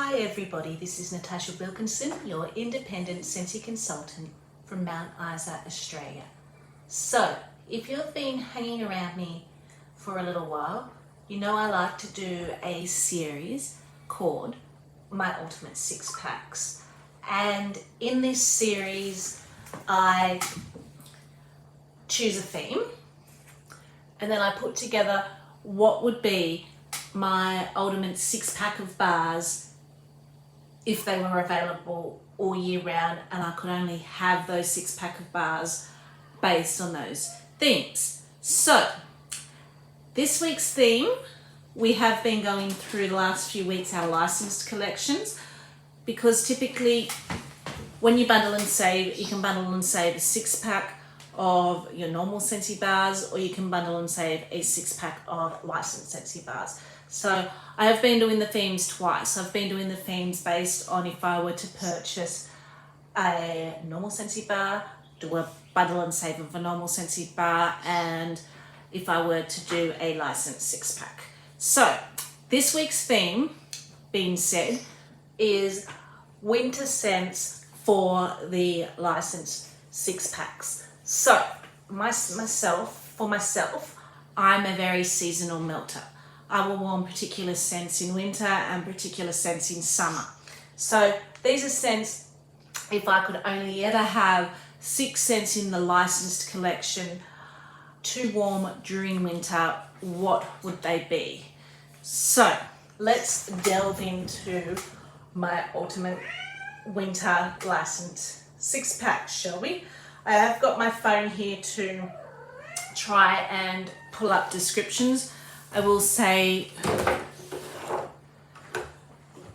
Hi everybody, this is Natasha Wilkinson, your independent Scentsy consultant from Mount Isa, Australia. So, if you've been hanging around me for a little while, you know I like to do a series called My Ultimate Six Packs. And in this series, I choose a theme and then I put together what would be my ultimate six pack of bars if they were available all year round and I could only have those six pack of bars based on those themes. So this week's theme, we have been going through the last few weeks our licensed collections, because typically when you bundle and save, you can bundle and save a six pack of your normal Scentsy bars, or you can bundle and save a six pack of licensed Scentsy bars. So I have been doing the themes twice. I've been doing the themes based on if I were to purchase a normal Scentsy bar, do a bundle and save of a normal Scentsy bar, and if I were to do a licensed six pack. So this week's theme, being said, is winter scents for the licensed six packs. So for myself, I'm a very seasonal melter. I will warm particular scents in winter and particular scents in summer. So these are scents, if I could only ever have 6 scents in the licensed collection to warm during winter, what would they be? So let's delve into my ultimate winter licensed six pack, shall we? I have got my phone here to try and pull up descriptions. I will say,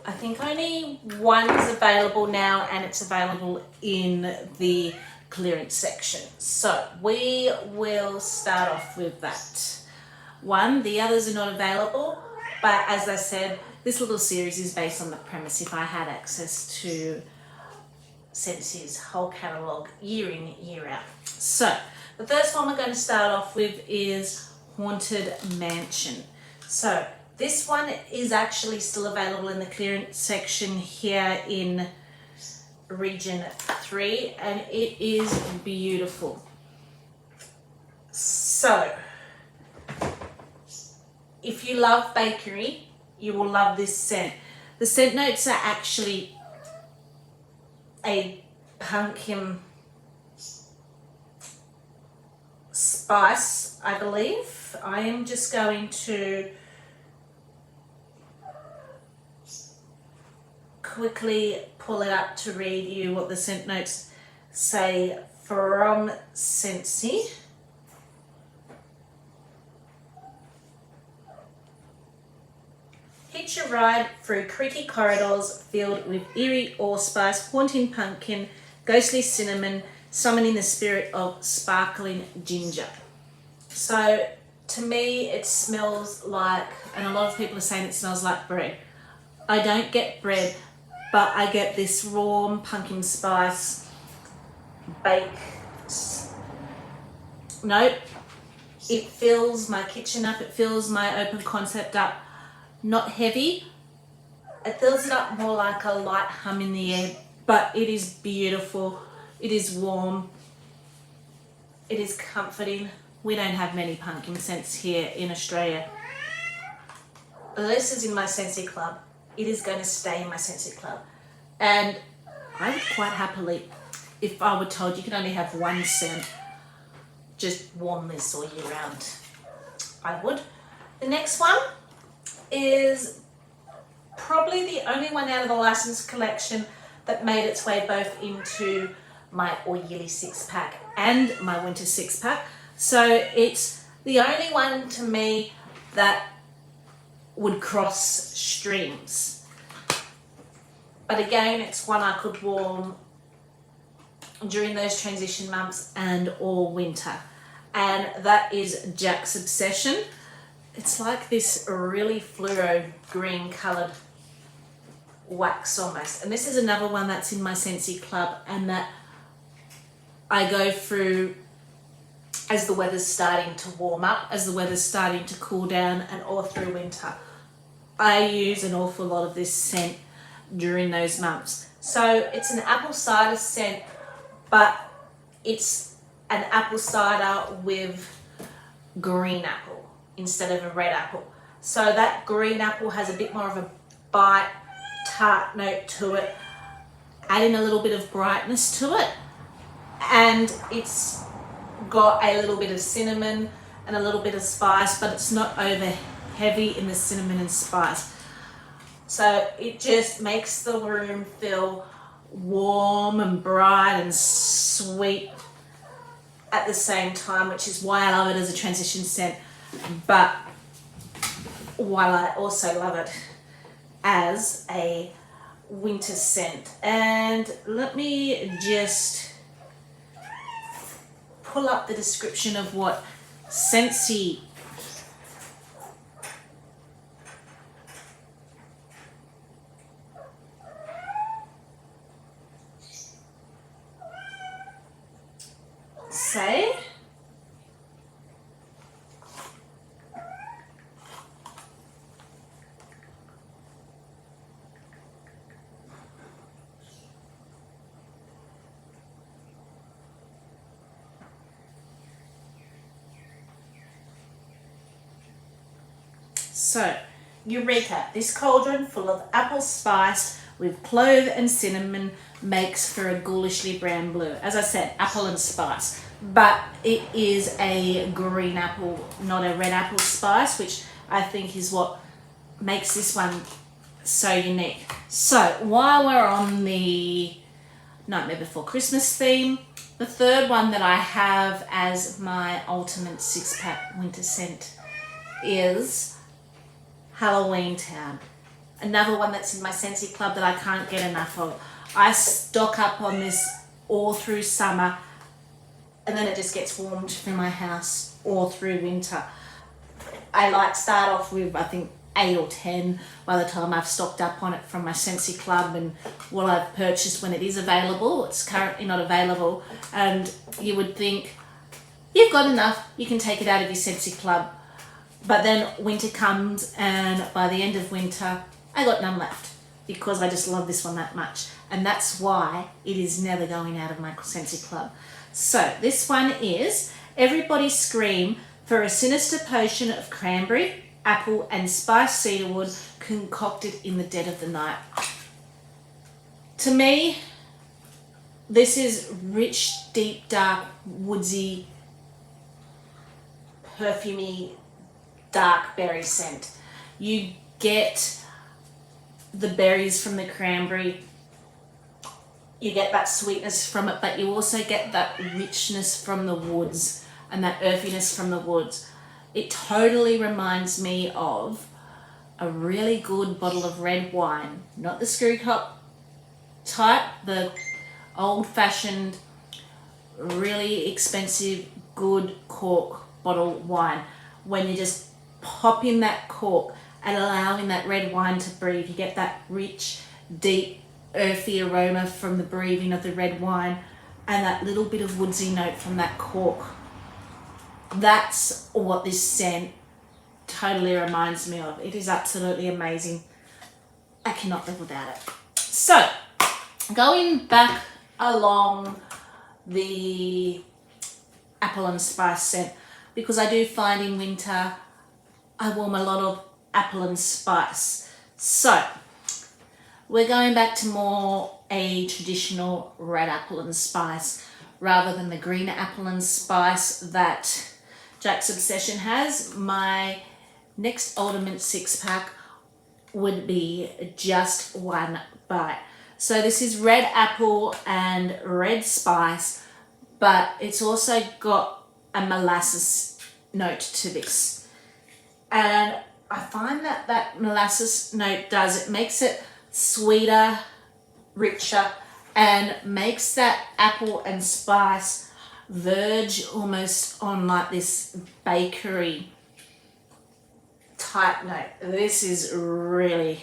I think only one is available now, and it's available in the clearance section. So we will start off with that one. The others are not available, but as I said, this little series is based on the premise if I had access to Scentsy's whole catalogue year in, year out. So the first one we're going to start off with is Haunted Mansion. So this one is actually still available in the clearance section here in region 3, and it is beautiful. So if you love bakery, you will love this scent. The scent notes are actually a pumpkin spice, I believe. I am just going to quickly pull it up to read you what the scent notes say from Scentsy. Hitch a ride through creaky corridors filled with eerie allspice, haunting pumpkin, ghostly cinnamon, summoning the spirit of sparkling ginger. So to me it smells like, and a lot of people are saying it smells like bread. I don't get bread, but I get this warm pumpkin spice bake. Nope, it fills my kitchen up, it fills my open concept up. Not heavy, it fills it up more like a light hum in the air, but it is beautiful, it is warm, it is comforting. We don't have many pumpkin scents here in Australia. This is in my Scentsy club. It is going to stay in my Scentsy club. And I would quite happily, if I were told you can only have one scent, just warm this all year round, I would. The next one is probably the only one out of the licensed collection that made its way both into my all yearly six pack and my winter six pack. So it's the only one to me that would cross streams. But again, it's one I could warm during those transition months and all winter. And that is Jack's Obsession. It's like this really fluoro green coloured wax almost. And this is another one that's in my Scentsy club and that I go through as the weather's starting to warm up, as the weather's starting to cool down, and all through winter. I use an awful lot of this scent during those months. So it's an apple cider scent, but it's an apple cider with green apple instead of a red apple. So that green apple has a bit more of a bite, tart note to it, adding a little bit of brightness to it. And it's got a little bit of cinnamon and a little bit of spice, but it's not over heavy in the cinnamon and spice. So it just makes the room feel warm and bright and sweet at the same time, which is why I love it as a transition scent, but while I also love it as a winter scent. And let me just pull up the description of what Scentsy say. So, Eureka! This cauldron full of apple spice with clove and cinnamon makes for a ghoulishly brown blue. As I said, apple and spice, but it is a green apple, not a red apple spice, which I think is what makes this one so unique. So, while we're on the Nightmare Before Christmas theme, the third one that I have as my ultimate 6-pack winter scent is Halloween Town. Another one that's in my Scentsy Club that I can't get enough of. I stock up on this all through summer, and then it just gets warmed through my house all through winter. I start off with, I think, 8 or 10 by the time I've stocked up on it from my Scentsy Club and what I've purchased when it is available. It's currently not available, and you would think you've got enough, you can take it out of your Scentsy Club. But then winter comes, and by the end of winter, I got none left because I just love this one that much. And that's why it is never going out of my Scentsy Club. So this one is Everybody Scream for a sinister potion of cranberry, apple and spiced cedarwood concocted in the dead of the night. To me, this is rich, deep, dark, woodsy, perfumey, dark berry scent. You get the berries from the cranberry, you get that sweetness from it, but you also get that richness from the woods and that earthiness from the woods. It totally reminds me of a really good bottle of red wine, not the screw top type, the old-fashioned, really expensive, good cork bottle wine. When you just pop in that cork and allowing that red wine to breathe, you get that rich, deep, earthy aroma from the breathing of the red wine and that little bit of woodsy note from that cork. That's what this scent totally reminds me of. It is absolutely amazing. I cannot live without it. So, going back along the apple and spice scent, because I do find in winter I warm a lot of apple and spice. So, we're going back to more a traditional red apple and spice rather than the green apple and spice that Jack's Obsession has. My next ultimate 6-pack would be just one bite. So this is red apple and red spice, but it's also got a molasses note to this. And I find that that molasses note it makes it sweeter, richer, and makes that apple and spice verge almost on like this bakery type note. This is really,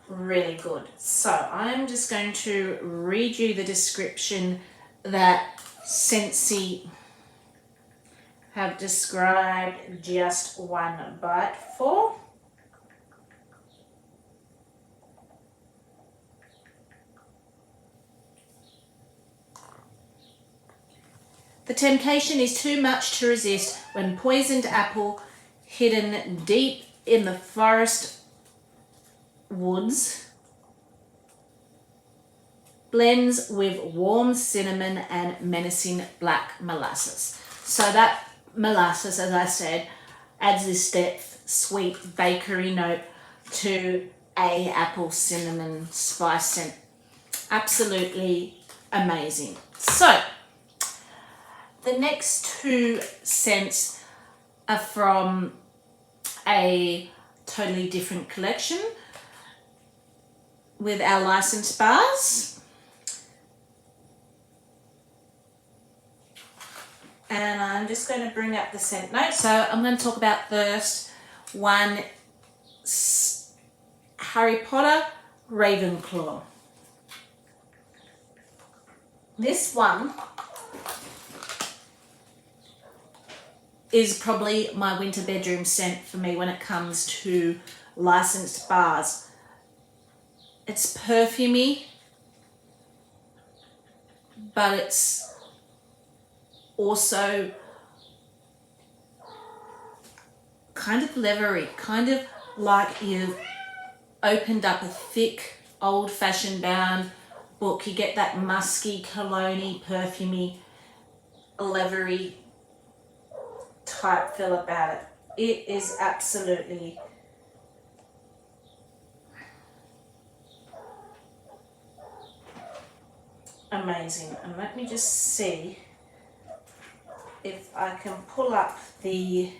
really good. So I'm just going to read you the description that Scentsy have described just one bite for. The temptation is too much to resist when poisoned apple, hidden deep in the forest woods, blends with warm cinnamon and menacing black molasses. So that molasses, as I said, adds this depth, sweet bakery note to a apple cinnamon spice scent. Absolutely amazing. So the next two scents are from a totally different collection with our licensed bars. And I'm just going to bring up the scent note. So I'm going to talk about first one, Harry Potter Ravenclaw. This one is probably my winter bedroom scent for me when it comes to licensed bars. It's perfumey, but it's also kind of leathery, kind of like you've opened up a thick, old-fashioned bound book. You get that musky, cologne-y, perfumey, leathery type feel about it. It is absolutely amazing. And let me just see if I can pull up the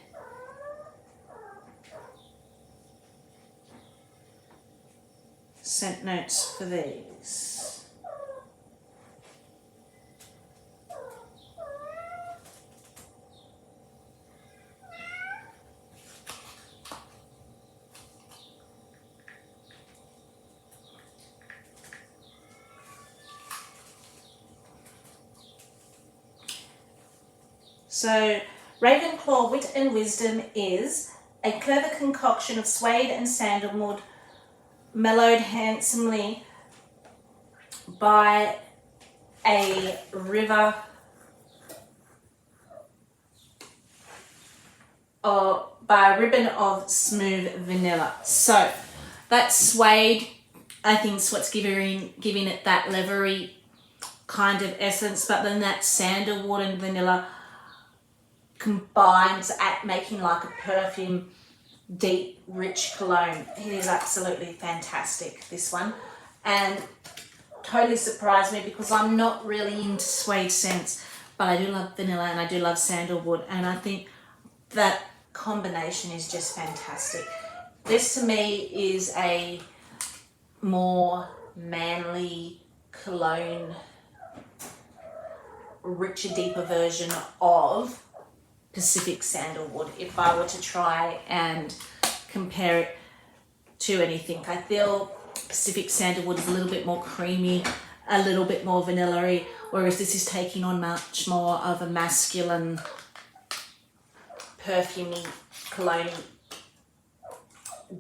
scent notes for these. So, Ravenclaw Wit and Wisdom is a clever concoction of suede and sandalwood, mellowed handsomely by a river or by a ribbon of smooth vanilla. So that suede, I think, is what's giving it that leathery kind of essence, but then that sandalwood and vanilla combines at making like a perfume, deep, rich cologne. It is absolutely fantastic, this one, and totally surprised me because I'm not really into suede scents, but I do love vanilla and I do love sandalwood, and I think that combination is just fantastic. This to me is a more manly cologne, richer, deeper version of Pacific Sandalwood if I were to try and compare it to anything. I feel Pacific Sandalwood is a little bit more creamy, a little bit more vanilla-y, whereas this is taking on much more of a masculine, perfumey, cologne,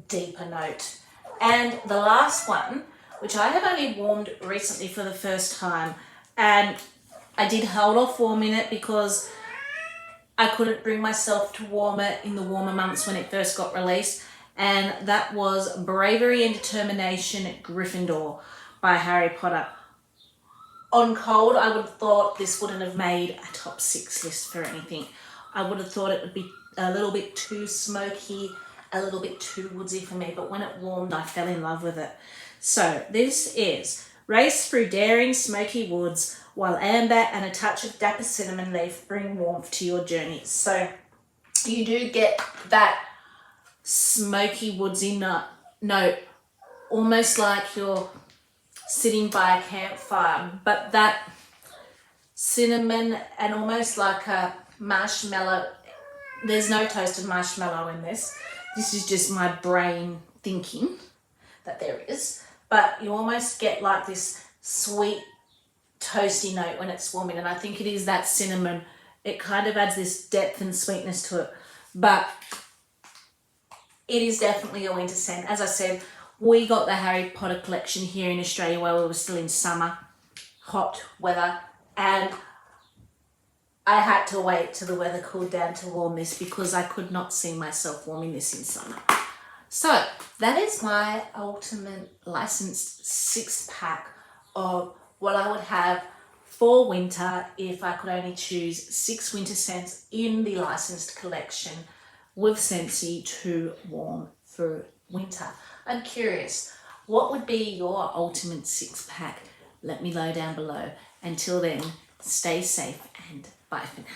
deeper note. And the last one, which I have only warmed recently for the first time, and I did hold off warming it because I couldn't bring myself to warm it in the warmer months when it first got released, and that was Bravery and Determination at Gryffindor by Harry Potter. On cold, I would have thought this wouldn't have made a top 6 list for anything. I would have thought it would be a little bit too smoky, a little bit too woodsy for me, but when it warmed, I fell in love with it. So this is Race Through Daring Smoky Woods, while amber and a touch of dapper cinnamon leaf bring warmth to your journey. So you do get that smoky woodsy note, almost like you're sitting by a campfire, but that cinnamon and almost like a marshmallow. There's no toasted marshmallow in this. This is just my brain thinking that there is, but you almost get like this sweet toasty note when it's warming, and I think it is that cinnamon. It kind of adds this depth and sweetness to it, but it is definitely a winter scent. As I said, we got the Harry Potter collection here in Australia while we were still in summer, hot weather, and I had to wait till the weather cooled down to warm this because I could not see myself warming this in summer. So that is my ultimate licensed 6-pack of what I would have for winter if I could only choose 6 winter scents in the licensed collection with Scentsy to warm through winter. I'm curious, what would be your ultimate 6-pack? Let me know down below. Until then, stay safe and bye for now.